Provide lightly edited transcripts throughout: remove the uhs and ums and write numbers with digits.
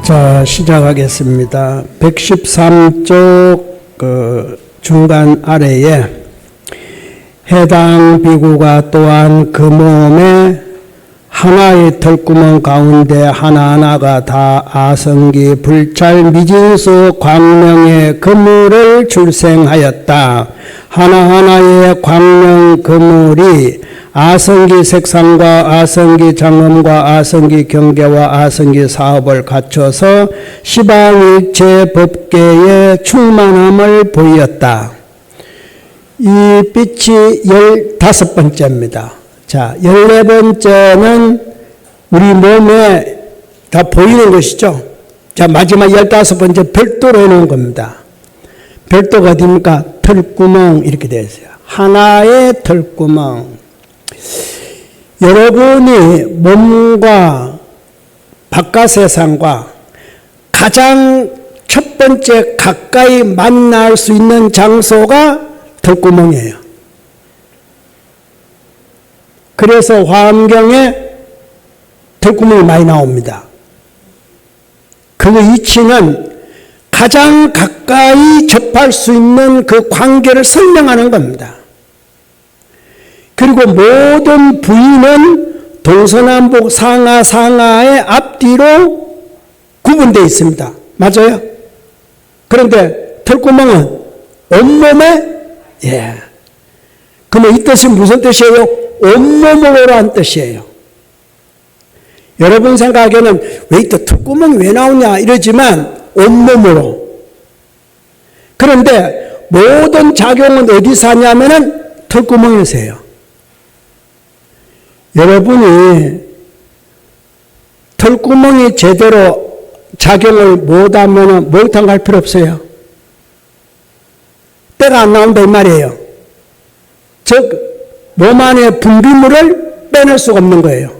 자, 시작하겠습니다. 113쪽 중간 아래에 해당 비구가 또한 그 몸에 하나의 털구멍 가운데 하나하나가 다 아성기 불찰 미진수 광명의 그물을 출생하였다. 하나하나의 광명 그물이 아성기 색상과 아성기 장엄과 아성기 경계와 아성기 사업을 갖춰서 시방일체 법계의 충만함을 보였다. 이 빛이 15번째입니다. 자, 14번째는 우리 몸에 다 보이는 것이죠. 자, 마지막 15번째 별도로 해놓은 겁니다. 별도가 어디입니까? 털구멍 이렇게 되어 있어요. 하나의 털구멍. 여러분이 몸과 바깥 세상과 가장 첫 번째 가까이 만날 수 있는 장소가 털구멍이에요. 그래서 화엄경에 털구멍이 많이 나옵니다. 그 위치는 가장 가까이 접할 수 있는 그 관계를 설명하는 겁니다. 그리고 모든 부위는 동서남북 상하의 앞뒤로 구분되어 있습니다. 맞아요? 그런데 털구멍은 온몸에 그러면 이 뜻은 무슨 뜻이에요? 온몸으로라는 뜻이에요. 여러분 생각에는 왜 이 털구멍이 왜 나오냐 이러지만 온몸으로. 그런데 모든 작용은 어디서 하냐면은 털구멍에서 해요. 여러분이 털구멍이 제대로 작용을 못하면 목욕탕 갈 필요 없어요. 때가 안 나온다 이 말이에요. 즉 몸 안에 분비물을 빼낼 수가 없는 거예요.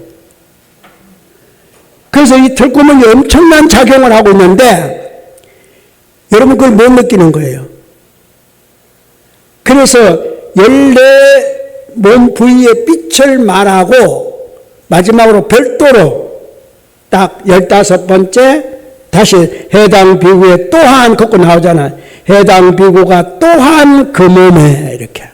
그래서 이 털구멍이 엄청난 작용을 하고 있는데 여러분 그걸 못 느끼는 거예요. 그래서 14몸 부위의 빛을 말하고 마지막으로 별도로 딱 15번째 다시 해당 비구에 또한 걷고 나오잖아요. 해당 비구가 또한 그 몸에 이렇게.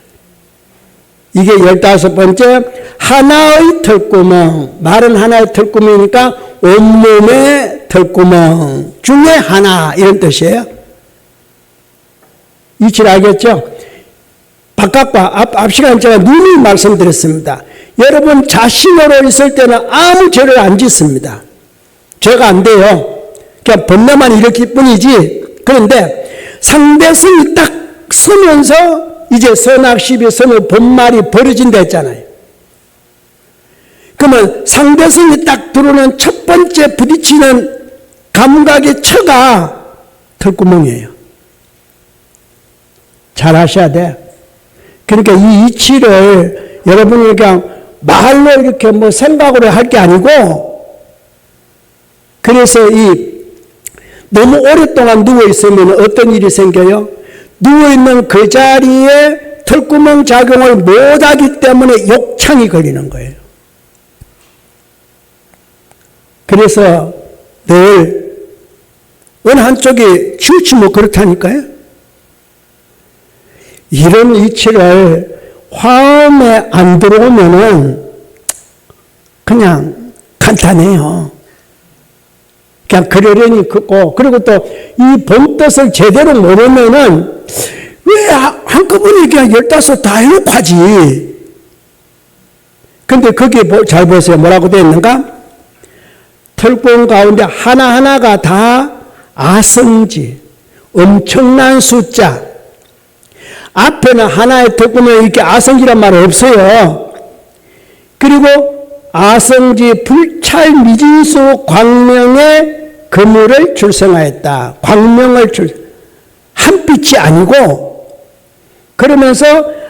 이게 15번째 하나의 털구멍. 말은 하나의 털구멍이니까 온몸의 털구멍 중에 하나 이런 뜻이에요. 이치를 알겠죠? 바깥과 앞 시간에 제가 누누이 말씀드렸습니다. 여러분 자신으로 있을 때는 아무 죄를 안 짓습니다. 죄가 안 돼요. 그냥 번뇌만 일으킬 뿐이지. 그런데 상대성이 딱 서면서 이제 선악시비 선의 본말이 벌어진다 했잖아요. 그러면 상대성이 딱 들어오는 첫 번째 부딪히는 감각의 처가 털구멍이에요. 잘 아셔야 돼. 그러니까 이 이치를 여러분이 그냥 말로 이렇게 뭐 생각으로 할 게 아니고, 그래서 너무 오랫동안 누워있으면 어떤 일이 생겨요? 누워있는 그 자리에 털구멍 작용을 못하기 때문에 욕창이 걸리는 거예요. 그래서 늘 어느 한쪽이 치우치면 그렇다니까요. 이런 이치를 화음에 안 들어오면은 그냥 간단해요. 그냥 그러려니 긋고, 그리고 또 이 본뜻을 제대로 모르면은 왜 한꺼번에 그냥 15 다 해놓고 하지. 근데 거기에 잘 보세요. 뭐라고 되어 있는가? 털구멍 가운데 하나하나가 다 아성지, 엄청난 숫자. 앞에는 하나의 털구멍에 이렇게 아성지란 말 없어요. 그리고 아성지 불찰 미진수 광명의 그물을 출생하였다. 광명을 한 빛이 아니고, 그러면서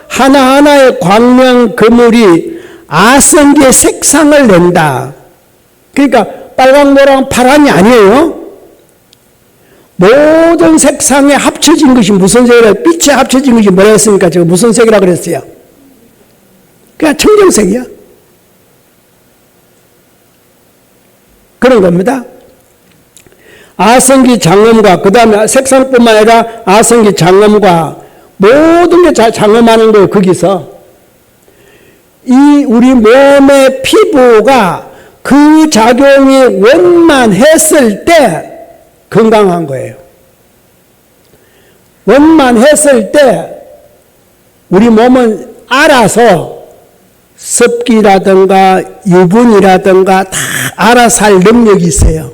하나하나의 광명 그물이 아성지의 색상을 낸다. 그러니까 빨강, 노랑, 파란이 아니에요. 모든 색상에 합쳐진 것이 무슨 색이라, 빛에 합쳐진 것이 뭐라 했습니까? 제가 무슨 색이라 그랬어요? 그냥 청정색이야. 그런 겁니다. 아성기 장엄과 그 다음에 색상뿐만 아니라 아성기 장엄과 모든 게 장엄하는 거예요. 거기서 이 우리 몸의 피부가 그 작용이 원만했을 때 건강한 거예요. 원만했을 때 우리 몸은 알아서 습기라든가 유분이라든가 다 알아서 할 능력이 있어요.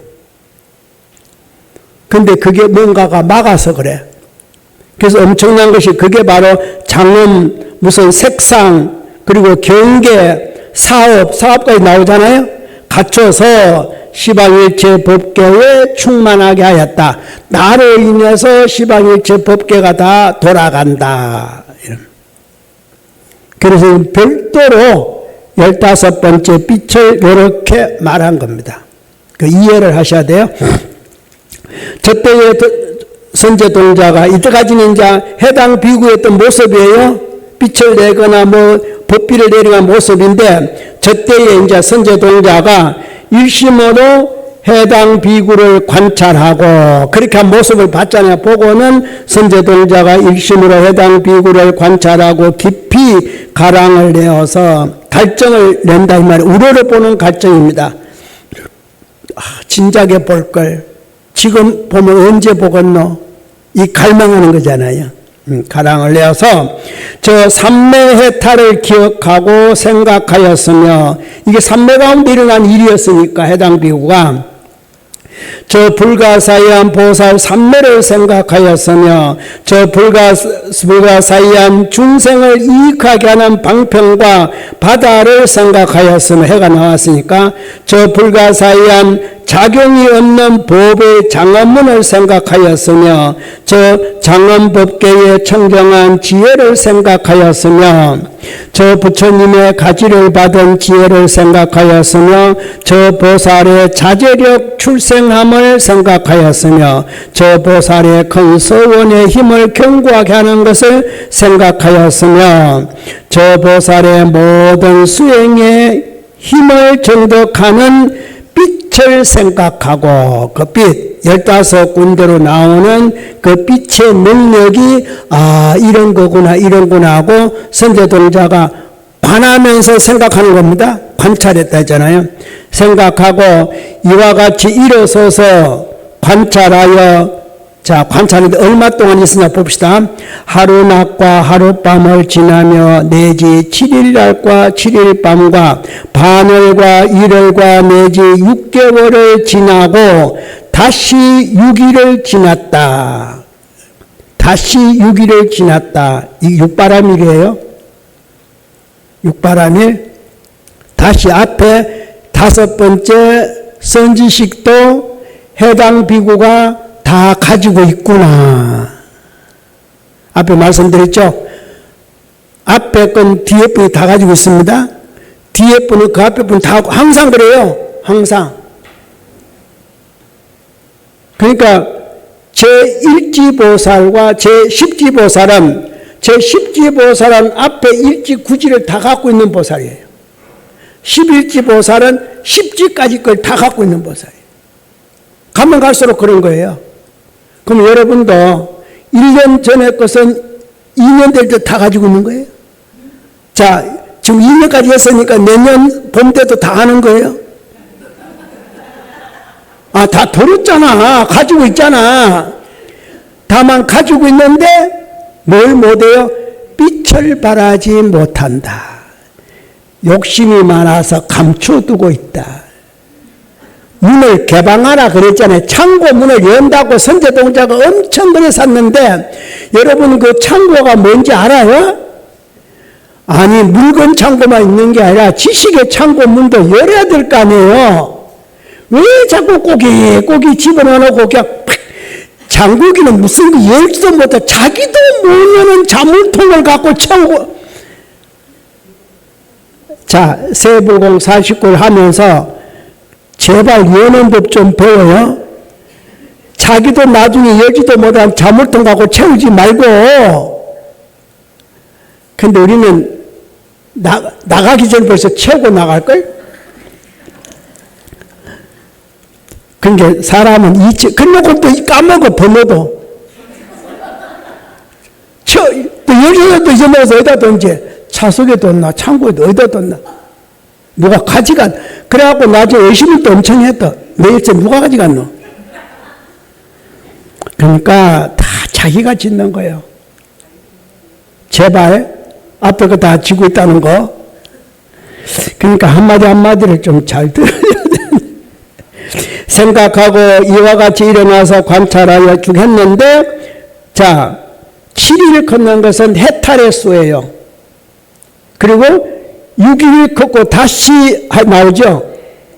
근데 그게 뭔가가 막아서 그래. 그래서 엄청난 것이 그게 바로 장엄, 무슨 색상, 그리고 경계, 사업까지 나오잖아요. 갖춰서 시방일체 법계에 충만하게 하였다. 나로 인해서 시방일체 법계가 다 돌아간다. 그래서 별도로 15번째 빛을 이렇게 말한 겁니다. 그 이해를 하셔야 돼요. 저때의 선제동자가 이때까지는 이제 해당 비구였던 모습이에요. 빛을 내거나 법비를 내리는 모습인데 저때의 이제 선제동자가 일심으로 해당 비구를 관찰하고 그렇게 한 모습을 봤잖아요. 보고는 선제동자가 일심으로 해당 비구를 관찰하고 깊이 가랑을 내어서 갈정을 낸다 이 말이에요. 우러러 보는 갈정입니다. 진작에 볼 걸 지금 보면 언제 보겠노? 이 갈망하는 거잖아요. 가랑을 내어서 저 삼매해탈을 기억하고 생각하였으며 이게 삼매 가운데 일어난 일이었으니까 해당 비구가 저 불가사의한 보살 삼매를 생각하였으며 저 불가사의한 중생을 이익하게 하는 방편과 바다를 생각하였으며 해가 나왔으니까 저 불가사의한 작용이 없는 법의 장엄문을 생각하였으며 저 장엄법계의 청정한 지혜를 생각하였으며 저 부처님의 가지를 받은 지혜를 생각하였으며 저 보살의 자제력 출생함을 생각하였으며 저 보살의 큰 서원의 힘을 견고하게 하는 것을 생각하였으며 저 보살의 모든 수행에 힘을 정덕하는 빛을 생각하고 그 빛 15군데로 나오는 그 빛의 능력이 이런 거구나 하고 선제동자가 관하면서 생각하는 겁니다. 관찰했다 했잖아요. 생각하고 이와 같이 일어서서 관찰하여 관찰하는데 얼마 동안 있으나 봅시다. 하루낮과 하룻밤을 지나며 내지 7일날과 7일밤과 반월과 1월과 내지 6개월을 지나고 다시 6일을 지났다. 다시 6일을 지났다. 이 육바람일이에요. 육바람일. 다시 앞에 5번째 선지식도 해당 비구가 다 가지고 있구나. 앞에 말씀드렸죠? 앞에 건 뒤에 분이 다 가지고 있습니다. 뒤에 분은 그 앞에 분이 다 하고 항상 그래요. 항상. 그러니까 제1지보살과 제10지보살은 제10지보살은 앞에 1지, 9지를 다 갖고 있는 보살이에요. 11지보살은 10지까지 걸 다 갖고 있는 보살이에요. 가면 갈수록 그런 거예요. 그럼 여러분도 1년 전에 것은 2년 될 때 다 가지고 있는 거예요. 자, 지금 2년까지 했으니까 내년 봄 때도 다 하는 거예요. 다 들었잖아. 가지고 있잖아. 다만 가지고 있는데 뭘 못해요? 빛을 발하지 못한다. 욕심이 많아서 감춰두고 있다. 문을 개방하라 그랬잖아요. 창고 문을 연다고 선제동자가 엄청 그래 샀는데 여러분 그 창고가 뭔지 알아요? 아니 물건 창고만 있는 게 아니라 지식의 창고 문도 열어야 될 거 아니에요. 왜 자꾸 꼬기 집어넣어놓고 그냥 장국이는 무슨 그 열지도 못해. 자기도 모르는 자물통을 갖고 채우고. 자, 세불공 49를 하면서 제발 연원법 좀 배워요. 자기도 나중에 열지도 못한 자물통 갖고 채우지 말고. 근데 우리는 나가기 전에 벌써 채우고 나갈걸? 그러니까 사람은 이치, 그러고 또 까먹어, 번호도. 또 열심히 잊어먹어서 어디다 뒀지? 차 속에 뒀나, 창고에 어디다 뒀나. 누가 가져간, 그래갖고 나중에 의심을 또 엄청 했다. 내일째 누가 가져갔노? 그러니까 다 자기가 짓는 거예요. 제발, 앞에 거 다 지고 있다는 거. 그러니까 한마디를 좀 잘 들어야 돼. 생각하고 이와 같이 일어나서 관찰하여 쭉 했는데, 자, 7일 걷는 것은 해탈의 수예요. 그리고 6일 걷고 다시 나오죠.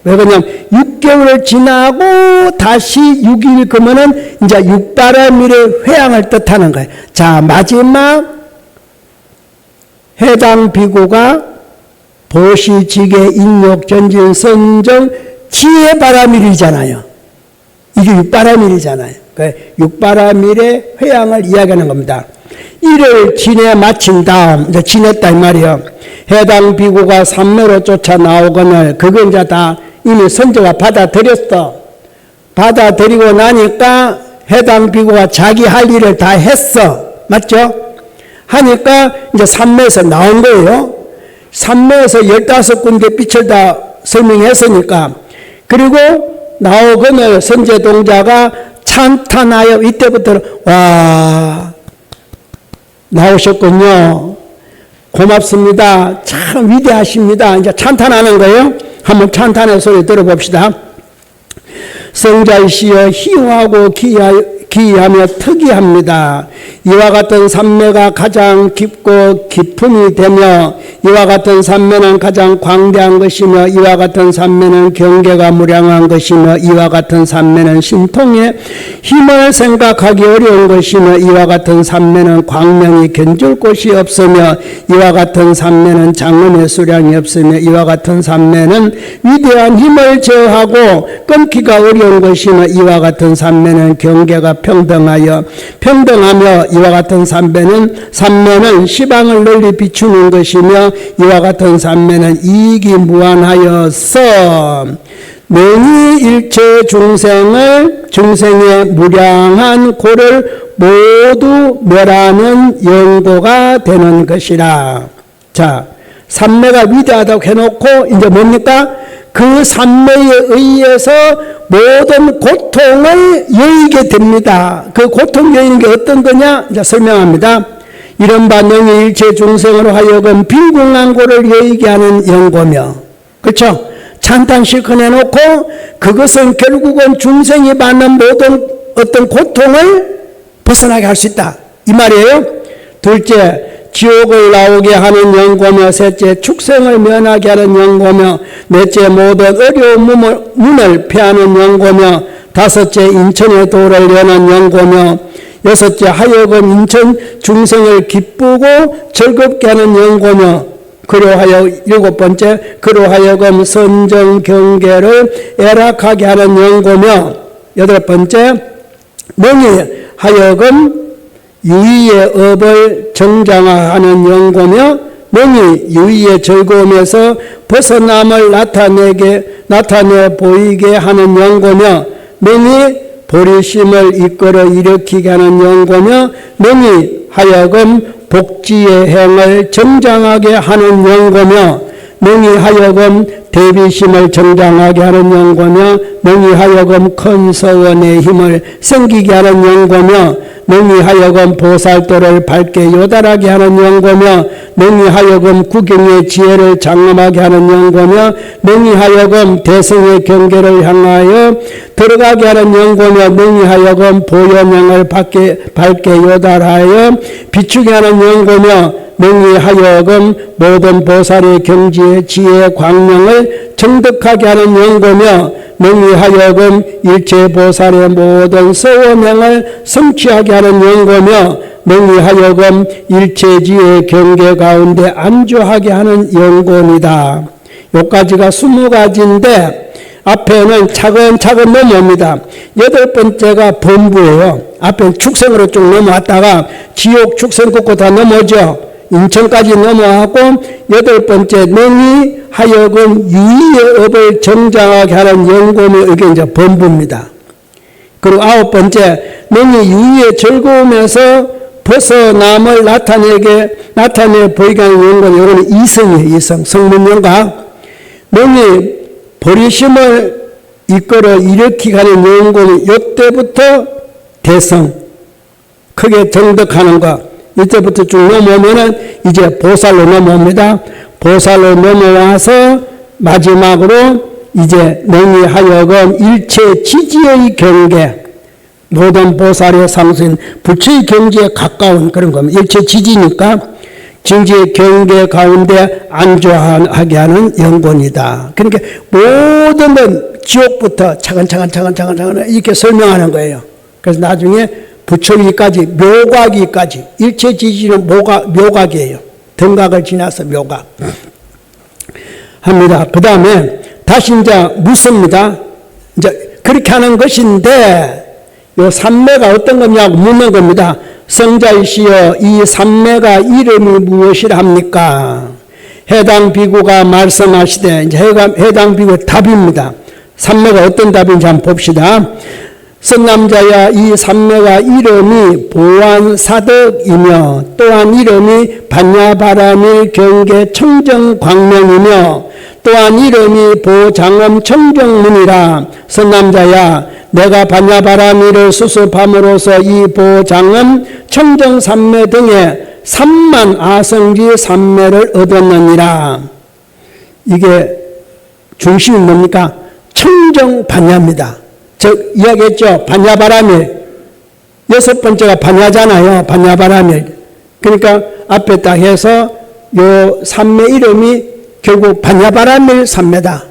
왜 그러냐면 6개월을 지나고 다시 6일 걷으면은 이제 육바라밀의 회양을 뜻하는 거예요. 자, 마지막 해당 비구가 보시, 지계, 인욕, 전진, 선정, 지혜 바라밀이잖아요. 이게 육바라밀이잖아요. 육바라밀의 회양을 이야기하는 겁니다. 이를 지내 마친 다음, 이제 지냈다 이 말이에요. 해당 비구가 삼매로 쫓아 나오거늘, 그건 이제 다 이미 선조가 받아들였어. 받아들이고 나니까 해당 비구가 자기 할 일을 다 했어. 맞죠? 하니까 이제 삼매에서 나온 거예요. 삼매에서 15군데 빛을 다 설명했으니까. 그리고 나오거늘 선제동자가 찬탄하여 이때부터는 와 나오셨군요. 고맙습니다. 참 위대하십니다. 이제 찬탄하는 거예요. 한번 찬탄의 소리 들어봅시다. 성자이시여 희용하고 기이하며 특이합니다. 이와 같은 삼매가 가장 깊고 기품이 되며 이와 같은 삼매는 가장 광대한 것이며 이와 같은 삼매는 경계가 무량한 것이며 이와 같은 삼매는 신통의 힘을 생각하기 어려운 것이며 이와 같은 삼매는 광명이 견줄 곳이 없으며 이와 같은 삼매는 장엄의 수량이 없으며 이와 같은 삼매는 위대한 힘을 제어하고 끊기가 어려운 것이며 이와 같은 삼매는 경계가 평등하며 이와 같은 삼매는 시방을 널리 비추는 것이며 이와 같은 삼매는 이익이 무한하여서 능히 일체 중생의 무량한 고를 모두 멸하는 연고가 되는 것이라. 자, 삼매가 위대하다고 해놓고 이제 뭡니까? 그 삼매에 의해서 모든 고통을 여의게 됩니다. 그 고통 여의는 게 어떤 거냐? 이제 설명합니다. 이른바 능히 일체 중생으로 하여금 빈궁한고를 여의게 하는 연고며, 그렇죠? 찬탄 실컷 해놓고 그것은 결국은 중생이 받는 모든 어떤 고통을 벗어나게 할 수 있다. 이 말이에요. 둘째, 지옥을 나오게 하는 연고며, 셋째, 축생을 면하게 하는 연고며, 넷째, 모든 어려운 문을 피하는 연고며, 다섯째, 인천의 도를 여는 연고며, 여섯째, 하여금 인천 중생을 기쁘고 즐겁게 하는 연고며, 그로하여 일곱 번째, 그로하여금 선정 경계를 애락하게 하는 연고며, 여덟 번째, 능히 하여금 유의의 업을 정장하는 연고며, 능히 유의의 즐거움에서 벗어남을 나타내 보이게 하는 연고며, 능히 보리심을 이끌어 일으키게 하는 연고며, 능히 하여금 복지의 행을 정장하게 하는 연고며, 능히 하여금 대비심을 정장하게 하는 연고며, 능히 하여금 큰 서원의 힘을 생기게 하는 연고며, 능히 하여금 보살도를 밝게 요달하게 하는 연고며, 능히 하여금 구경의 지혜를 장엄하게 하는 연고며, 능히 하여금 대승의 경계를 향하여 들어가게 하는 연고며, 능히 하여금 보현행을 밝게 요달하여 비추게 하는 연고며, 능히 하여금 모든 보살의 경지의 지혜의 광명을 정득하게 하는 연고며, 능히 하여금 일체 보살의 모든 서원행을 성취하게 하는 연고며, 능히 하여금 일체지의 경계 가운데 안주하게 하는 연고입니다. 요까지가 20가지인데 앞에는 차근차근 넘어옵니다. 여덟 번째가 범부예요. 앞에 축생으로 쭉 넘어왔다가 지옥 축생 걷고 다 넘어오죠. 인천까지 넘어가고 여덟 번째 능히 하여금 유의의 업을 정장하게 하는 연금의 이게 이제 본부입니다. 그리고 아홉 번째 능히 유의의 즐거움에서 벗어남을 나타내 보이게 하는 연금, 이거는 이성이에요. 이성, 성문연가. 능히 버리심을 이끌어 일으키게 하는 연금이 이때부터 대성, 크게 정덕하는 것, 이때부터 쭉 넘어오면은 이제 보살로 넘어옵니다. 보살로 넘어와서 마지막으로 이제 능히 하여금 일체 지지의 경계, 모든 보살의 상수인 부처의 경지에 가까운 그런 겁니다. 일체 지지니까 진지의 경계 가운데 안주하게 하는 영혼이다. 그러니까 모든 건 지옥부터 차근차근 이렇게 설명하는 거예요. 그래서 나중에 부처위까지, 묘각위까지, 일체 지지는 묘각이에요. 등각을 지나서 묘각 합니다. 그 다음에 다시 이제 묻습니다. 이제 그렇게 하는 것인데 요 삼매가 어떤 거냐고 묻는 겁니다. 성자이시여, 이 삼매가 이름이 무엇이라 합니까? 해당 비구가 말씀하시되, 이제 해당 비구의 답입니다. 삼매가 어떤 답인지 한번 봅시다. 선남자야, 이 삼매가 이름이 보안사덕이며 또한 이름이 반야바라밀 경계 청정광명이며 또한 이름이 보장엄 청정문이라. 선남자야, 내가 반야바라밀을 수습함으로써 이 보장엄 청정삼매 등의 3만 아성지 삼매를 얻었느니라. 이게 중심이 뭡니까? 청정반야입니다. 즉 이야기했죠. 반야바라밀. 여섯 번째가 반야잖아요. 반야바라밀. 그러니까 앞에 딱 해서 요 삼매 이름이 결국 반야바라밀 삼매다.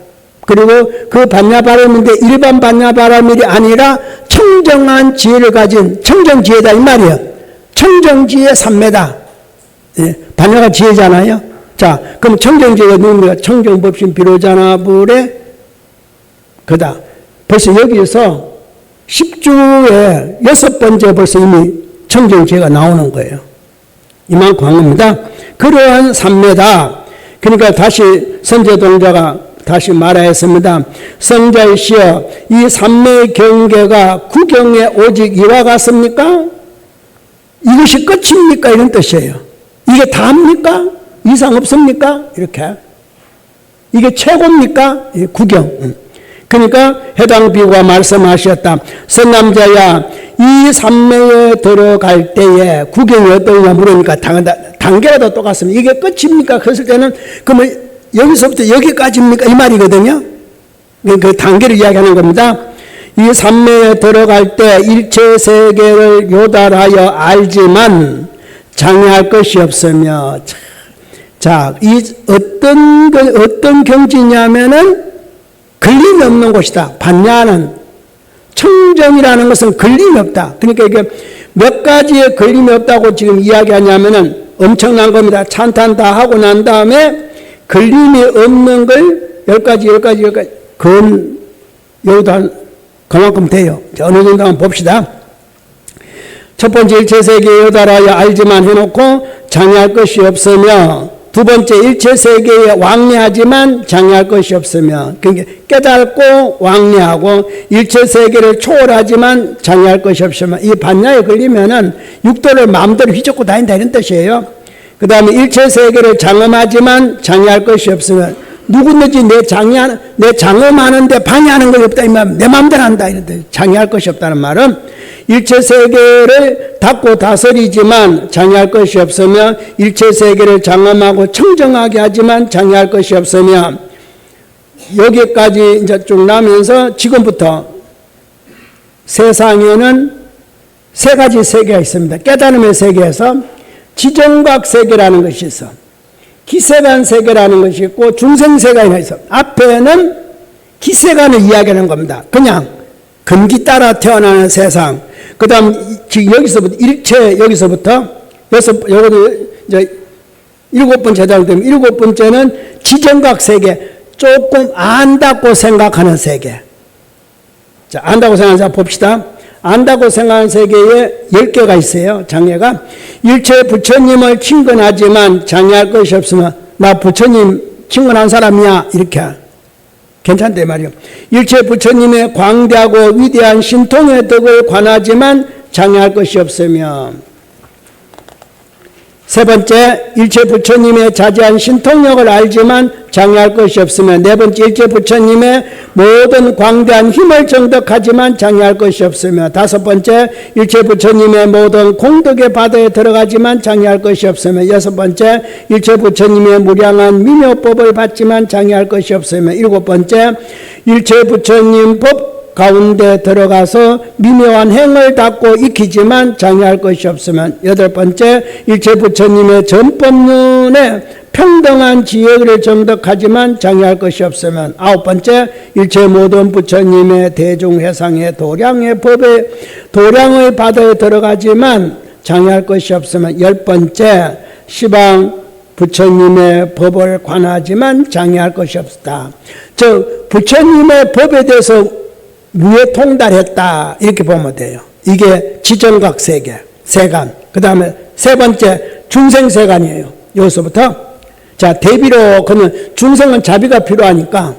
그리고 그 반야바라밀인데 일반 반야바라밀이 아니라 청정한 지혜를 가진 청정지혜다 이 말이에요. 청정지혜 삼매다. 예, 반야가 지혜잖아요. 자, 그럼 청정지혜가 누굽니까? 청정법신 비로자나불의 그다. 벌써 여기서 10주에 여섯 번째 벌써 이미 청정지혜가 나오는 거예요. 이만큼 한 겁니다. 그러한 삼매다. 그러니까 다시 선제동자가 다시 말하였습니다. 성자이시여, 이 삼매의 경계가 구경에 오직 이와 같습니까? 이것이 끝입니까? 이런 뜻이에요. 이게 다입니까? 이상 없습니까? 이렇게. 이게 최고입니까? 구경. 그러니까 해당 비구가 말씀하셨다. 선남자야, 이 삼매에 들어갈 때에 구경이 어떠냐 물으니까 단계라도 똑같습니다. 이게 끝입니까? 그랬을 때는 그러면 여기서부터 여기까지입니까? 이 말이거든요. 그 단계를 이야기하는 겁니다. 이 삼매에 들어갈 때 일체 세계를 요달하여 알지만 장애할 것이 없으며, 자, 이 어떤 경지냐면은 걸림이 없는 곳이다. 반야는 청정이라는 것은 걸림이 없다. 그러니까 이게 몇 가지의 걸림이 없다고 지금 이야기하냐면은 엄청난 겁니다. 찬탄 다 하고 난 다음에 걸림이 없는 걸 10가지. 그건 여기도 한 그만큼 돼요. 어느 정도 한번 봅시다. 첫 번째 일체세계에 요달하여 알지만 해놓고 장애할 것이 없으며, 두 번째 일체세계에 왕래하지만 장애할 것이 없으며, 그러니까 깨닫고 왕래하고 일체세계를 초월하지만 장애할 것이 없으며, 이 반야에 걸리면은 육도를 마음대로 휘젓고 다닌다 이런 뜻이에요. 그 다음에 일체세계를 장엄하지만 장애할 것이 없으면, 누구든지 내 장엄하는데 방해하는 것이 없다 이 말, 내 마음대로 한다 이런 뜻. 장애할 것이 없다는 말은 일체세계를 닫고 다스리지만 장애할 것이 없으며, 일체세계를 장엄하고 청정하게 하지만 장애할 것이 없으며, 여기까지 이제 쭉 나면서 지금부터 세상에는 세 가지 세계가 있습니다. 깨달음의 세계에서 지정각 세계라는 것이 있어. 기세간 세계라는 것이 있고 중생세계가 있어. 앞에는 기세간을 이야기하는 겁니다. 그냥 금기 따라 태어나는 세상. 그 다음 여기서부터 일체 여기서부터 요것도 이제 일곱 번째 되면 일곱 번째는 지정각 세계. 조금 안다고 생각하는 세계. 자, 안다고 생각하는 세계 봅시다. 안다고 생각하는 세계에 10개가 있어요. 장애가. 일체 부처님을 친근하지만 장애할 것이 없으면 나 부처님 친근한 사람이야 이렇게 괜찮대 말이요. 일체 부처님의 광대하고 위대한 신통의 덕을 관하지만 장애할 것이 없으며 세 번째, 일체 부처님의 자제한 신통력을 알지만 장애할 것이 없으며 네 번째, 일체 부처님의 모든 광대한 힘을 정덕하지만 장애할 것이 없으며 다섯 번째, 일체 부처님의 모든 공덕의 바다에 들어가지만 장애할 것이 없으며 여섯 번째, 일체 부처님의 무량한 미묘법을 받지만 장애할 것이 없으며 일곱 번째, 일체 부처님 법 가운데 들어가서 미묘한 행을 닦고 익히지만 장애할 것이 없으면 여덟 번째, 일체 부처님의 전법륜에 평등한 지혜를 정덕하지만 장애할 것이 없으면 아홉 번째, 일체 모든 부처님의 대중회상의 도량의 법에 도량의 바다에 들어가지만 장애할 것이 없으면 열 번째, 시방 부처님의 법을 관하지만 장애할 것이 없다. 즉 부처님의 법에 대해서 무에 통달했다 이렇게 보면 돼요. 이게 지정각 세계, 세간. 그 다음에 세 번째 중생세간이에요. 여기서부터 자 대비로 그러면 중생은 자비가 필요하니까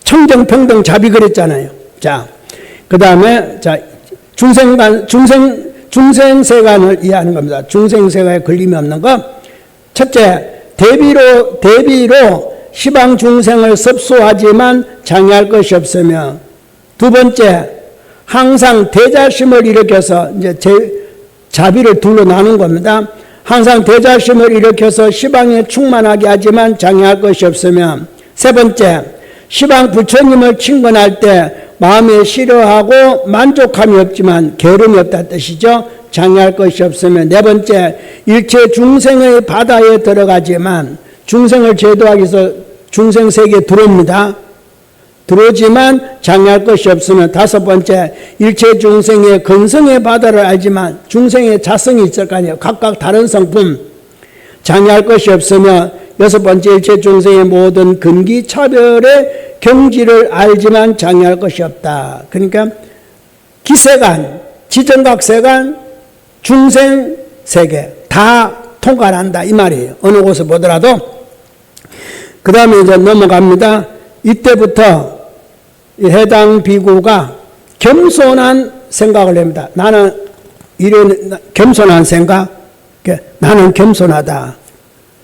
청정평등 자비 그랬잖아요. 자 그 다음에 자 중생세간을 이해하는 겁니다. 중생세간에 걸림이 없는 것. 첫째 대비로 시방 중생을 섭소하지만 장애할 것이 없으며 두 번째, 항상 대자심을 일으켜서 이제 자비를 둘로 나눈 겁니다. 항상 대자심을 일으켜서 시방에 충만하게 하지만 장애할 것이 없으며 세 번째, 시방 부처님을 친근할 때 마음에 싫어하고 만족함이 없지만 게으름이 없다는 뜻이죠. 장애할 것이 없으며 네 번째, 일체 중생의 바다에 들어가지만 중생을 제도하기 위해서 중생세계에 들어옵니다. 들어오지만 장애할 것이 없으면 다섯 번째, 일체 중생의 근성의 바다를 알지만 중생의 자성이 있을 거 아니에요. 각각 다른 성품 장애할 것이 없으며 여섯 번째, 일체 중생의 모든 근기 차별의 경지를 알지만 장애할 것이 없다. 그러니까 기세간, 지정각세간, 중생세계 다 통과한다 이 말이에요. 어느 곳을 보더라도. 그 다음에 이제 넘어갑니다. 이때부터 해당 비구가 겸손한 생각을 합니다. 나는 이런 겸손한 생각, 나는 겸손하다.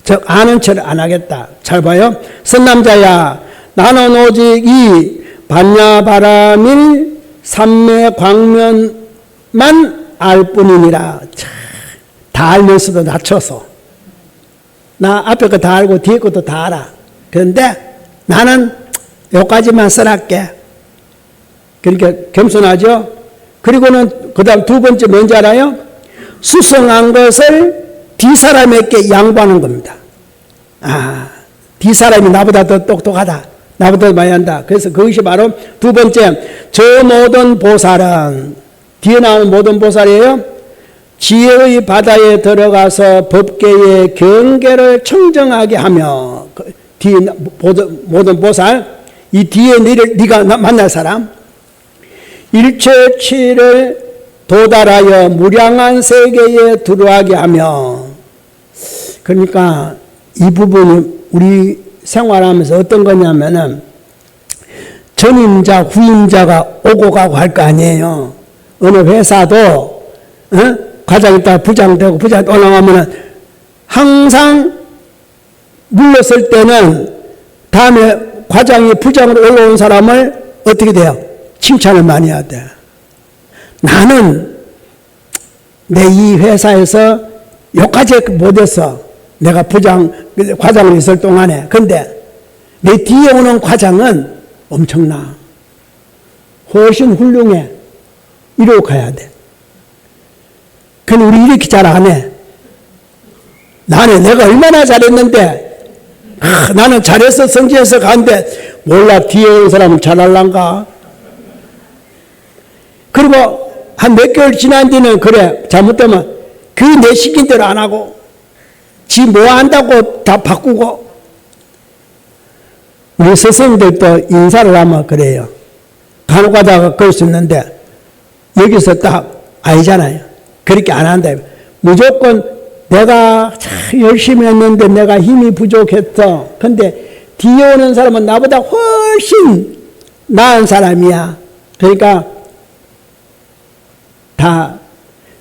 즉 아는 척을 안 하겠다. 잘 봐요. 선남자야, 나는 오직 이 반야바라밀 삼매 광면만 알 뿐이니라. 다 알면서도 낮춰서 나 앞에 거 다 알고 뒤에 것도 다 알아. 그런데 나는 여기까지만 써놨게. 그러니까 겸손하죠. 그리고는 그 다음 두 번째 뭔지 알아요? 수성한 것을 뒤사람에게 양보하는 겁니다. 뒤사람이 나보다 더 똑똑하다. 나보다 더 많이 한다. 그래서 그것이 바로 두 번째, 저 모든 보살은 뒤에 나오는 모든 보살이에요. 지혜의 바다에 들어가서 법계의 경계를 청정하게 하며 뒤에 모든 보살, 이 뒤에 네가 만날 사람, 일체치를 도달하여 무량한 세계에 들어가게 하며, 그러니까 이 부분이 우리 생활하면서 어떤 거냐면은 전임자 후임자가 오고 가고 할 거 아니에요. 어느 회사도 과장 있다가 부장 되고 부장 올라가면은 항상 물렀을 때는 다음에 과장이 부장으로 올라온 사람을 어떻게 돼요? 칭찬을 많이 해야 돼. 나는 내 이 회사에서 여기까지 못했어. 내가 과장으로 있을 동안에. 근데 내 뒤에 오는 과장은 엄청나. 훨씬 훌륭해. 이러고 가야 돼. 근데 우리 이렇게 잘 안 해. 내가 얼마나 잘했는데, 나는 잘해서 성지에서 가는데, 몰라, 뒤에 온 사람은 잘할란가? 그리고 한 몇 개월 지난 뒤는 그래, 잘못되면 그 내 시킨 대로 안 하고, 지 뭐 한다고 다 바꾸고. 우리 스승들도 인사를 하면 그래요. 간혹 가다가 그럴 수 있는데, 여기서 딱 아니잖아요. 그렇게 안 한다. 무조건 내가 참 열심히 했는데 내가 힘이 부족했어. 근데 뒤에 오는 사람은 나보다 훨씬 나은 사람이야. 그러니까 다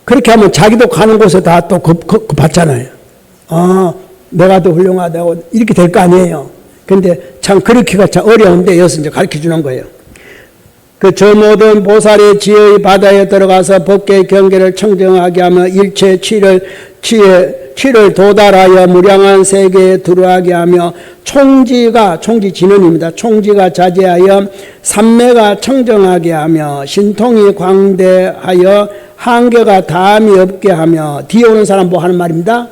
그렇게 하면 자기도 가는 곳에 다 또 받잖아요. 내가 더 훌륭하다고 이렇게 될 거 아니에요. 근데 참 그렇게가 참 어려운데 여기서 이제 가르쳐 주는 거예요. 저 모든 보살의 지혜의 바다에 들어가서 법계의 경계를 청정하게 하며 일체 치를 도달하여 무량한 세계에 들어가게 하며 총지 진언입니다. 총지가 자제하여 삼매가 청정하게 하며 신통이 광대하여 한계가 다함이 없게 하며 뒤에 오는 사람 뭐 하는 말입니다.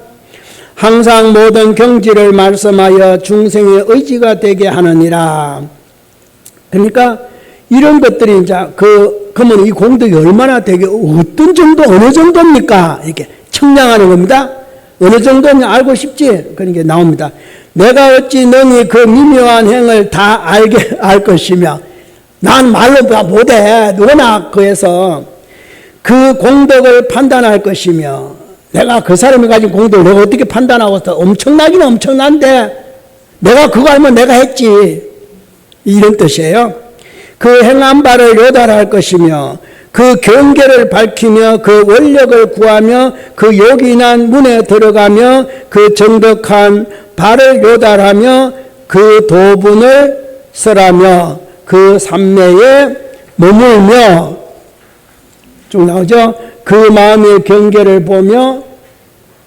항상 모든 경지를 말씀하여 중생의 의지가 되게 하느니라. 그러니까 이런 것들이 이제 그러면 이 공덕이 얼마나 되게 어떤 정도 어느 정도입니까? 이렇게 청량하는 겁니다. 어느 정도는 알고 싶지? 그런 게 나옵니다. 내가 어찌 너니 그 미묘한 행을 다 알 것이며 난 말로 못해. 누구나 그래서 그 공덕을 판단할 것이며 내가 그 사람이 가진 공덕을 내가 어떻게 판단하고 엄청나긴 엄청난데 내가 그거 알면 내가 했지. 이런 뜻이에요. 그 행한 바를 요달할 것이며 그 경계를 밝히며 그 원력을 구하며 그 요긴한 문에 들어가며 그 정덕한 바를 요달하며 그 도분을 설하며 그 삼매에 머물며 쭉 나오죠. 그 마음의 경계를 보며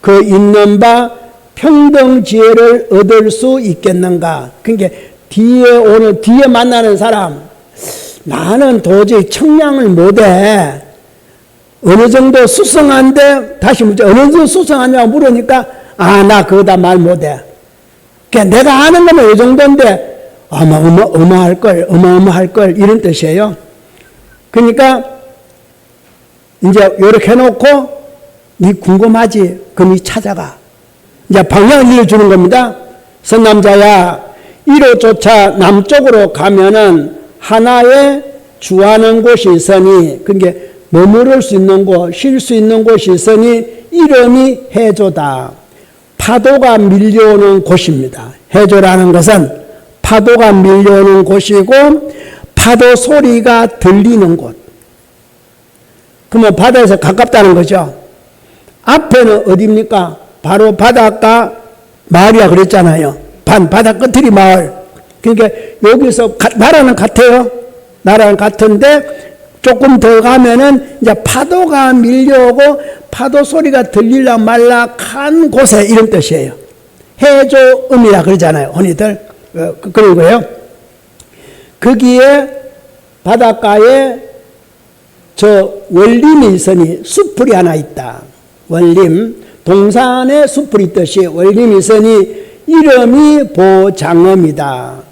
그 있는 바 평등 지혜를 얻을 수 있겠는가. 그러니까 뒤에 만나는 사람 나는 도저히 청량을 못해. 어느 정도 수성한데 다시 묻죠. 어느 정도 수성하냐고 물으니까 나 그거 다 말 못해. 그러니까 내가 아는 거면 이 정도인데 어마어마할 걸 이런 뜻이에요. 그러니까 이제 이렇게 해놓고 니 궁금하지? 그럼 니 찾아가. 이제 방향을 알려주는 겁니다. 선남자야, 이로조차 남쪽으로 가면은 하나에 주하는 곳이 있으니, 그러니까 머무를 수 있는 곳, 쉴 수 있는 곳이 있으니 이름이 해조다. 파도가 밀려오는 곳입니다. 해조라는 것은 파도가 밀려오는 곳이고 파도 소리가 들리는 곳. 그러면 바다에서 가깝다는 거죠. 앞에는 어디입니까? 바로 바닷가 마을이라 그랬잖아요. 바다 끝이 마을. 그러니까 여기서 나라는 같아요. 나라는 같은데 조금 더 가면은 이제 파도가 밀려오고 파도 소리가 들릴라 말락한 곳에 이런 뜻이에요. 해조음이라 그러잖아요. 흔히들 그런 거예요. 거기에 바닷가에 저 원림이 있으니 숲풀이 하나 있다. 원림, 동산에 숲풀이 있듯이 원림이 있으니 이름이 보장엄이다.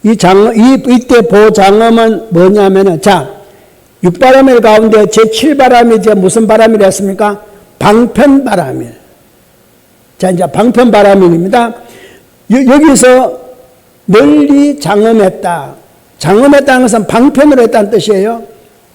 이때 보장엄은 뭐냐면은, 육바람일 가운데 제7바람이 이제 무슨 바람이라 했습니까? 방편바람일. 이제 방편바람일입니다. 여기서 널리 장엄했다. 장엄했다는 것은 방편으로 했다는 뜻이에요.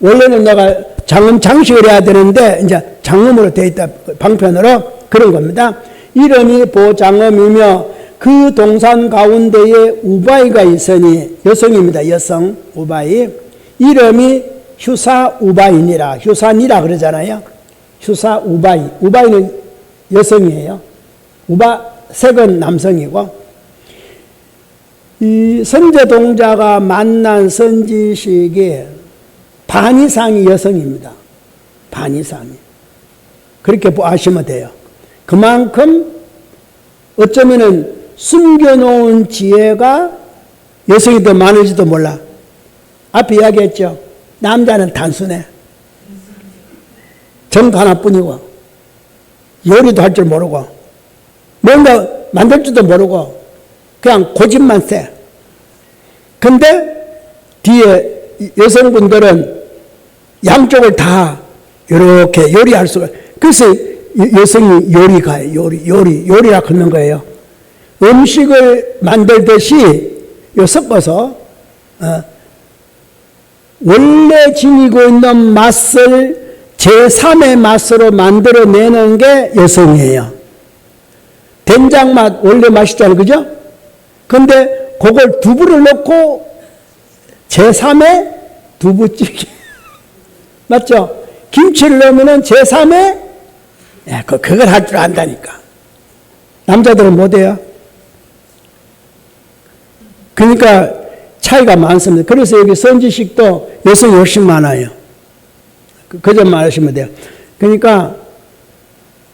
원래는 내가 장엄 장식을 해야 되는데, 이제 장엄으로 되어 있다. 방편으로. 그런 겁니다. 이름이 보장엄이며, 그 동산 가운데에 우바이가 있으니, 여성입니다. 여성, 우바이. 이름이 휴사 우바이니라. 휴사니라 그러잖아요. 휴사 우바이. 우바이는 여성이에요. 색은 남성이고. 이 선제동자가 만난 선지식이 반 이상이 여성입니다. 반 이상이. 그렇게 아시면 돼요. 그만큼 어쩌면은 숨겨놓은 지혜가 여성이 더 많을지도 몰라. 앞에 이야기했죠. 남자는 단순해. 정도 하나뿐이고 요리도 할 줄 모르고 뭔가 만들 줄도 모르고 그냥 고집만 세. 근데 뒤에 여성분들은 양쪽을 다 이렇게 요리할 수가. 그래서 여성이 요리라 그러는 거예요. 음식을 만들듯이 섞어서 원래 지니고 있는 맛을 제3의 맛으로 만들어내는 게 여성이에요. 된장 맛 원래 맛있잖아요. 그죠? 근데 그걸 두부를 넣고 제3의 두부찌개. 맞죠? 김치를 넣으면 제3의 그걸 할 줄 안다니까. 남자들은 못해요. 그러니까 차이가 많습니다. 그래서 여기 선지식도 여성이 훨씬 많아요. 그 점만 아시면 돼요. 그러니까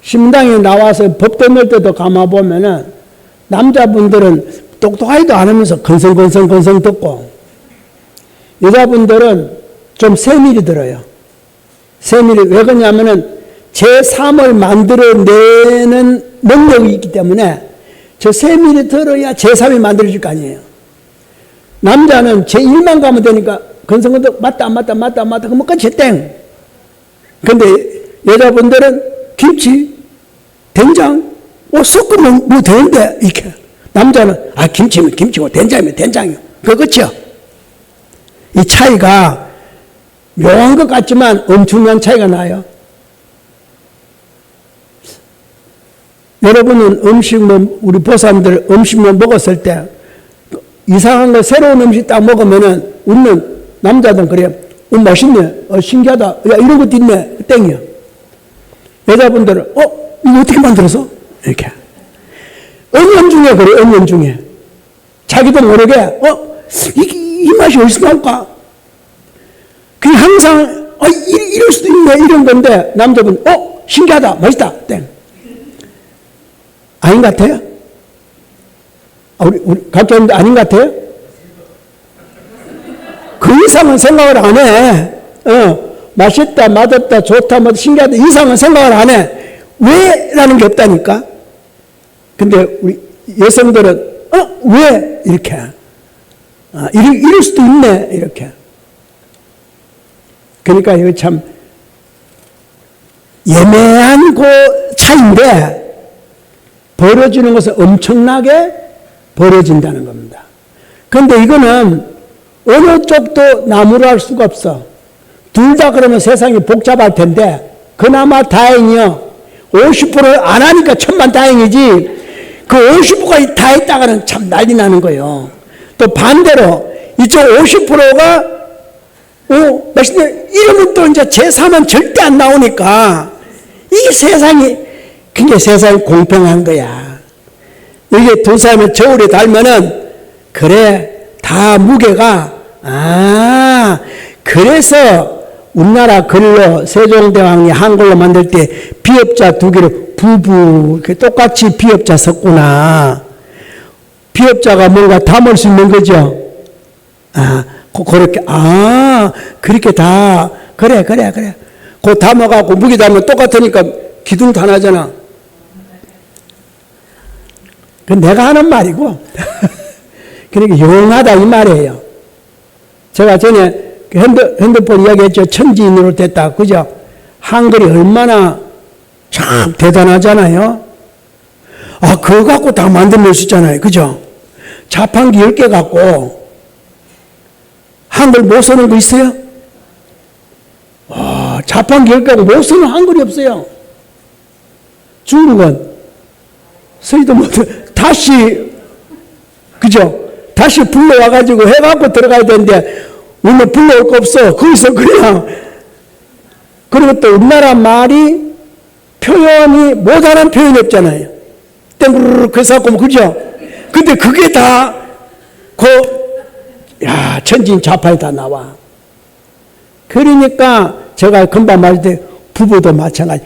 신당에 나와서 법도 넣을 때도 감아보면은 남자분들은 똑똑하지도 않으면서 건성건성 듣고 여자분들은 좀 세밀히 들어요. 세밀히. 왜 그러냐면은 제3을 만들어내는 능력이 있기 때문에 저 세밀히 들어야 제3이 만들어질 거 아니에요. 남자는 제1만 가면 되니까 건성건성 맞다 안 맞다 맞다 안 맞다 그러면 끝이 땡. 근데 여자분들은 김치, 된장, 섞으면 뭐 되는데 이렇게. 남자는 김치면 김치고 된장이면 된장이요. 그렇죠? 이 차이가 묘한 것 같지만 엄청난 차이가 나요. 여러분은 우리 보사님들 음식만 먹었을 때 이상한 거 새로운 음식 딱 먹으면은 우리는 남자들은 그래요. 맛있네. 신기하다. 야, 이런 것도 있네. 땡이야. 여자분들은 이거 어떻게 만들었어? 이렇게. 언년 중에 그래. 언년 중에. 자기도 모르게 이 맛이 어디서 나올까? 그게 항상 이럴 수도 있네. 이런 건데 남자분 신기하다. 맛있다. 땡. 아닌 것 같아요? 우리 각자인데 아닌 것 같아요? 그 이상은 생각을 안 해. 맛있다, 맛없다, 좋다, 신기하다, 이상은 생각을 안 해. 왜? 라는 게 없다니까. 근데 우리 여성들은, 왜? 이렇게. 이럴 수도 있네. 이렇게. 그러니까 이거 참, 예매한 그 차이인데, 벌어지는 것은 엄청나게 벌어진다는 겁니다. 그런데 이거는 어느 쪽도 나무랄 수가 없어. 둘 다 그러면 세상이 복잡할 텐데 그나마 다행이요. 50%를 안 하니까 천만다행이지. 그 50%가 다 했다가는 참 난리 나는 거예요. 또 반대로 이쪽 50%가 맛있네. 이러면 또 이제 제3은 절대 안 나오니까 이게 그게 세상이 공평한 거야. 이게 두 사람의 저울에 달면은 그래 다 무게가 그래서 우리나라 글로 세종대왕이 한글로 만들 때 비읍자 두 개를 부부 똑같이 비읍자 섰구나. 비읍자가 뭔가 담을 수 있는 거죠. 그렇게 그렇게 다 그래 그 담아갖고 무게 담으면 똑같으니까 기둥 다 나잖아. 그 내가 하는 말이고 그러니까 용하다 이 말이에요. 제가 전에 핸드폰 이야기했죠. 천지인으로 됐다. 그죠? 한글이 얼마나 참 대단하잖아요. 그거 갖고 다 만들어낼 수 있잖아요. 그죠? 자판기 10개 갖고 한글 못 쓰는 거 있어요? 자판기 10개 갖고 못 쓰는 한글이 없어요. 중국은 쓰지도 못해. 다시 그죠? 다시 불러와가지고 해갖고 들어가야 되는데 우리는 불러올 거 없어. 거기서 그냥. 그리고 또 우리나라 말이 표현이 못하는 표현이 없잖아요. 땡그르르 그래서 그죠? 근데 그게 다 천진 좌파에 다 나와. 그러니까 제가 금방 말할 때 부부도 마찬가지.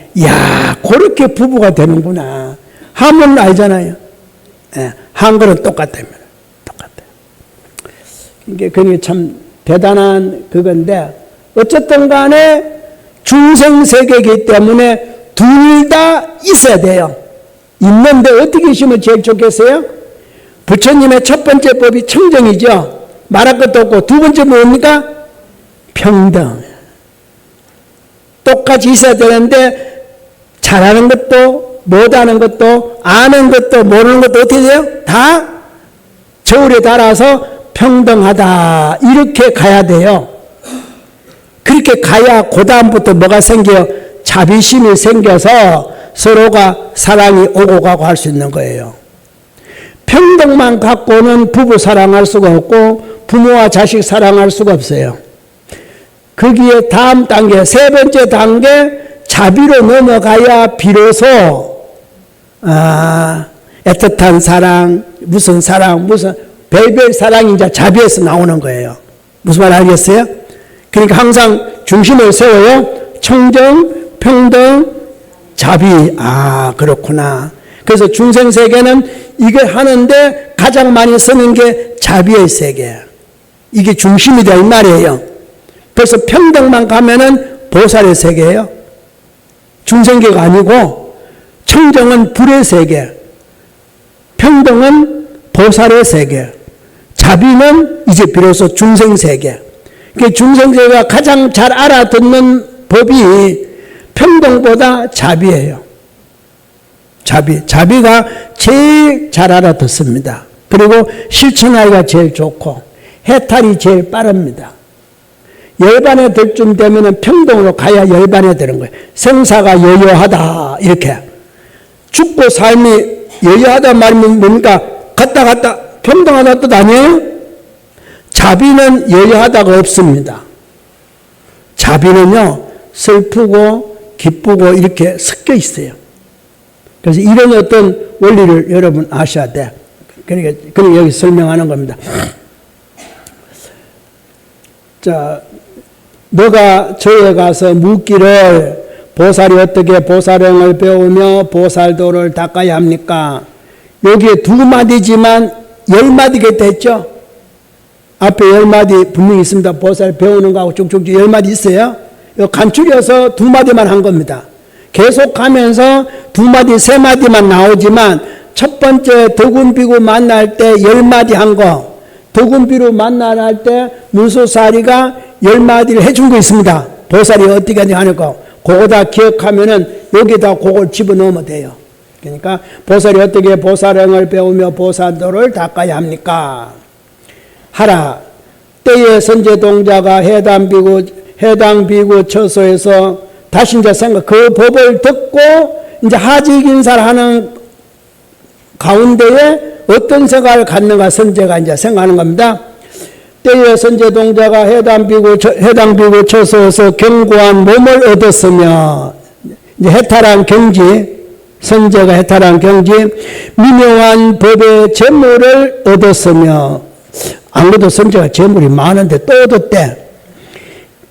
그렇게 부부가 되는구나. 한문은 알잖아요. 한글은 똑같다면. 똑같아요. 그게 참 대단한 그건데, 어쨌든 간에 중생세계이기 때문에 둘 다 있어야 돼요. 있는데 어떻게 있으면 제일 좋겠어요? 부처님의 첫 번째 법이 청정이죠. 말할 것도 없고, 두 번째 뭡니까? 평등. 똑같이 있어야 되는데, 잘하는 것도, 못하는 것도, 아는 것도, 모르는 것도 어떻게 돼요? 다 저울에 달아서 평등하다. 이렇게 가야 돼요. 그렇게 이렇게 가야 그 다음부터 뭐가 생겨? 자비심이 생겨서 서로가 사랑이 오고 가고 할 수 있는 거예요. 평등만 갖고는 부부 사랑할 수가 없고 부모와 자식 사랑할 수가 없어요. 거기에 다음 단계, 세 번째 단계, 자비로 넘어가야 비로소 애틋한 사랑, 무슨 별별 사랑이 이제 자비에서 나오는 거예요. 무슨 말 알겠어요? 그러니까 항상 중심을 세워요. 청정, 평등, 자비. 그렇구나. 그래서 중생세계는 이걸 하는데 가장 많이 쓰는 게 자비의 세계. 이게 중심이다 이 말이에요. 그래서 평등만 가면은 보살의 세계예요. 중생계가 아니고 청정은 불의 세계, 평등은 보살의 세계, 자비는 이제 비로소 중생세계. 중생세계가 가장 잘 알아듣는 법이 평등보다 자비예요. 자비가 제일 잘 알아듣습니다. 그리고 실천하기가 제일 좋고 해탈이 제일 빠릅니다. 열반에 들 쯤 되면 평등으로 가야 열반에 드는 거예요. 생사가 여여하다 이렇게. 죽고 삶이 여여하다 말이면 뭡니까? 갔다 평등하다 뜻 아니에요? 자비는 여여하다가 없습니다. 자비는요 슬프고 기쁘고 이렇게 섞여 있어요. 그래서 이런 어떤 원리를 여러분 아셔야 돼. 그러니까 여기 설명하는 겁니다. 자, 너가 저에 가서 묻기를 보살이 어떻게 보살행을 배우며 보살도를 닦아야 합니까? 여기에 2마디지만 10마디겠다 했죠? 앞에 10마디 분명히 있습니다. 보살 배우는 거하고 쭉쭉 10마디 있어요. 간추려서 2마디만 한 겁니다. 계속 가면서 2마디, 3마디만 나오지만 첫 번째 덕운비구 만날 때 10마디 한 거, 덕운비구 만날 때 문수사리가 10마디를 해준 거 있습니다. 보살이 어떻게 하는 거. 그거 다 기억하면은 여기다 그걸 집어넣으면 돼요. 그러니까 보살이 어떻게 보살행을 배우며 보살도를 닦아야 합니까? 하라. 때에 선제동자가 해당 비구 처소에서 다시 이제 그 법을 듣고 이제 하직 인사를 하는 가운데에 어떤 생각을 갖는가 선제가 이제 생각하는 겁니다. 때에 선제동자가 해당 비구 처소에서 견고한 몸을 얻었으며 이제 해탈한 경지, 선제가 해탈한 경지, 미묘한 법의 재물을 얻었으며 안 그래도 선제가 재물이 많은데 또 얻었대.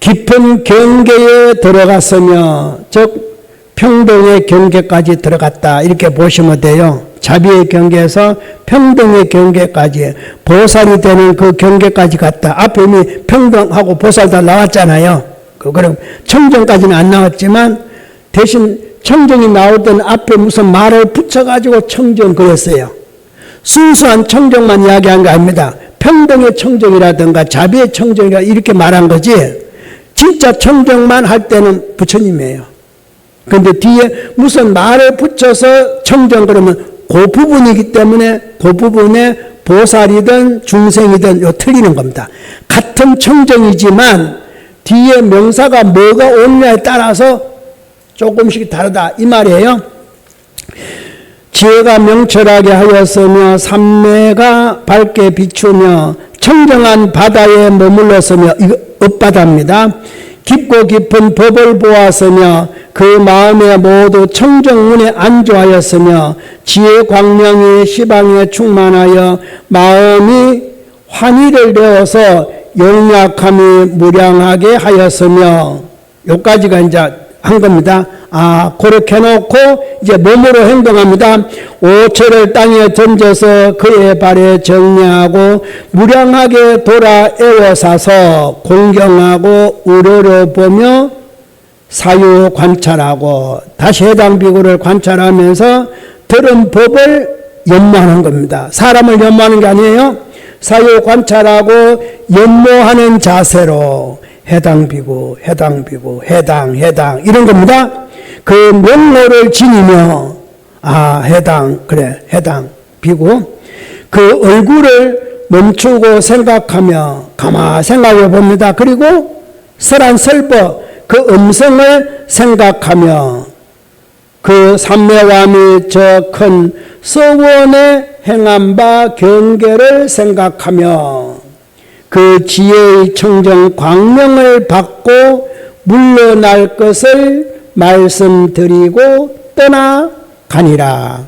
깊은 경계에 들어갔으며 즉 평등의 경계까지 들어갔다 이렇게 보시면 돼요. 자비의 경계에서 평등의 경계까지 보살이 되는 그 경계까지 갔다. 앞에 이미 평등하고 보살 다 나왔잖아요. 그럼 청정까지는 안 나왔지만 대신 청정이 나올 때는 앞에 무슨 말을 붙여가지고 청정 그랬어요. 순수한 청정만 이야기한 거 아닙니다. 평등의 청정이라든가 자비의 청정이라 이렇게 말한 거지 진짜 청정만 할 때는 부처님이에요. 그런데 뒤에 무슨 말을 붙여서 청정 그러면 그 부분이기 때문에 그 부분에 보살이든 중생이든 요 틀리는 겁니다. 같은 청정이지만 뒤에 명사가 뭐가 오느냐에 따라서 조금씩 다르다 이 말이에요. 지혜가 명철하게 하였으며 삼매가 밝게 비추며 청정한 바다에 머물렀으며 이거 엇바다입니다. 깊고 깊은 법을 보았으며 그 마음에 모두 청정문에 안주하였으며 지혜 광명이 시방에 충만하여 마음이 환희를 내어서 용약함이 무량하게 하였으며 여기까지가 이제 한 겁니다. 그렇게 해놓고 이제 몸으로 행동합니다. 오철을 땅에 던져서 그의 발에 정리하고 무량하게 돌아 에워싸서 공경하고 우러러보며 사유 관찰하고 다시 해당 비구를 관찰하면서 들은 법을 연모하는 겁니다. 사람을 연모하는 게 아니에요. 사유 관찰하고 연모하는 자세로 해당 비구, 해당 이런 겁니다. 그 명로를 지니며 해당 비구 그 얼굴을 멈추고 생각하며 가만히 생각해 봅니다. 그리고 설한 설법 그 음성을 생각하며 그 삼매와 및 저 큰 서원에 행한 바 경계를 생각하며 그 지혜의 청정 광명을 받고 물러날 것을 말씀드리고 떠나가니라.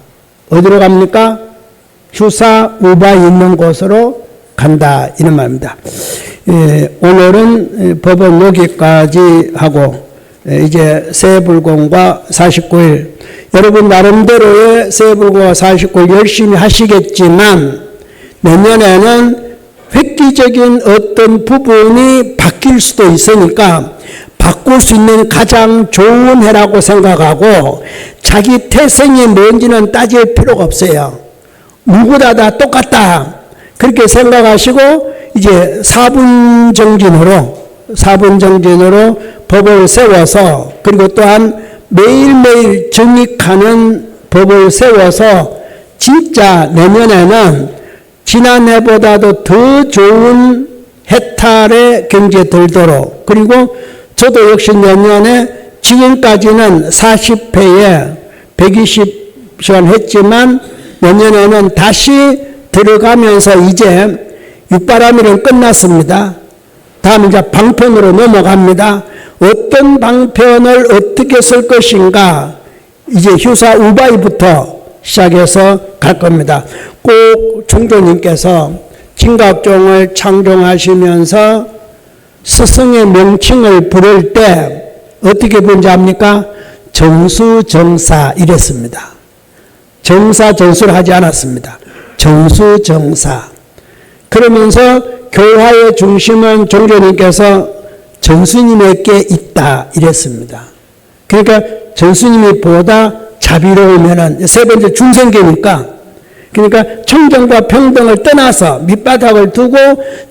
어디로 갑니까? 휴사 우바 있는 곳으로 간다 이런 말입니다. 오늘은 법은 여기까지 하고 이제 새해불공과 49일 여러분 나름대로의 새해불공과 49일 열심히 하시겠지만 내년에는 획기적인 어떤 부분이 바뀔 수도 있으니까 바꿀 수 있는 가장 좋은 해라고 생각하고 자기 태생이 뭔지는 따질 필요가 없어요. 누구나 다 똑같다. 그렇게 생각하시고 이제 사분정진으로 법을 세워서 그리고 또한 매일매일 정익하는 법을 세워서 진짜 내년에는 지난해보다도 더 좋은 해탈의 경지에 들도록 그리고 저도 역시 내년에 지금까지는 40회에 120시간 했지만 내년에는 다시 들어가면서 이제 육바라밀은 끝났습니다. 다음 이제 방편으로 넘어갑니다. 어떤 방편을 어떻게 쓸 것인가 이제 휴사 우바이부터 시작해서 갈 겁니다. 꼭 총조님께서 진각종을 창종하시면서 스승의 명칭을 부를 때 어떻게 부른지 압니까? 정수정사 이랬습니다. 정사 전수를 하지 않았습니다. 정수정사. 그러면서 교화의 중심은 종조님께서 전수님에게 있다 이랬습니다. 그러니까 전수님이 보다 자비로우면은 세 번째 중생계니까 그러니까 청정과 평등을 떠나서 밑바닥을 두고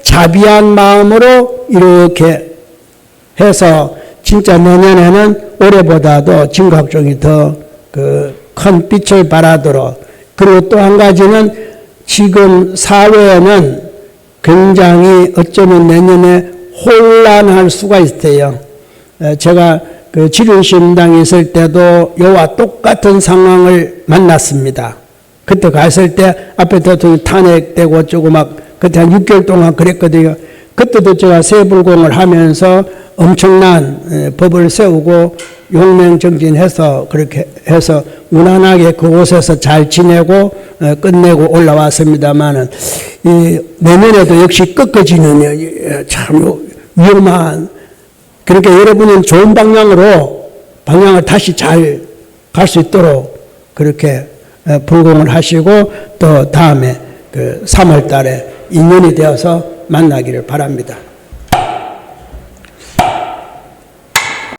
자비한 마음으로 이렇게 해서 진짜 내년에는 올해보다도 진각종이 더 큰 빛을 발하도록 그리고 또 한 가지는 지금 사회에는 굉장히 어쩌면 내년에 혼란할 수가 있어요. 제가 그 지륜신당에 있을 때도 이와 똑같은 상황을 만났습니다. 그때 갔을 때 앞에 대통령이 탄핵되고 어쩌고 막 그때 한 6개월 동안 그랬거든요. 그때도 제가 새불공을 하면서 엄청난 법을 세우고 용맹정진해서 그렇게 해서 무난하게 그곳에서 잘 지내고 끝내고 올라왔습니다만은 내년에도 역시 꺾어지는 참 위험한 그러니까 여러분은 좋은 방향을 다시 잘 갈 수 있도록 그렇게 불공을 하시고 또 다음에 3월 달에 인연이 되어서 만나기를 바랍니다.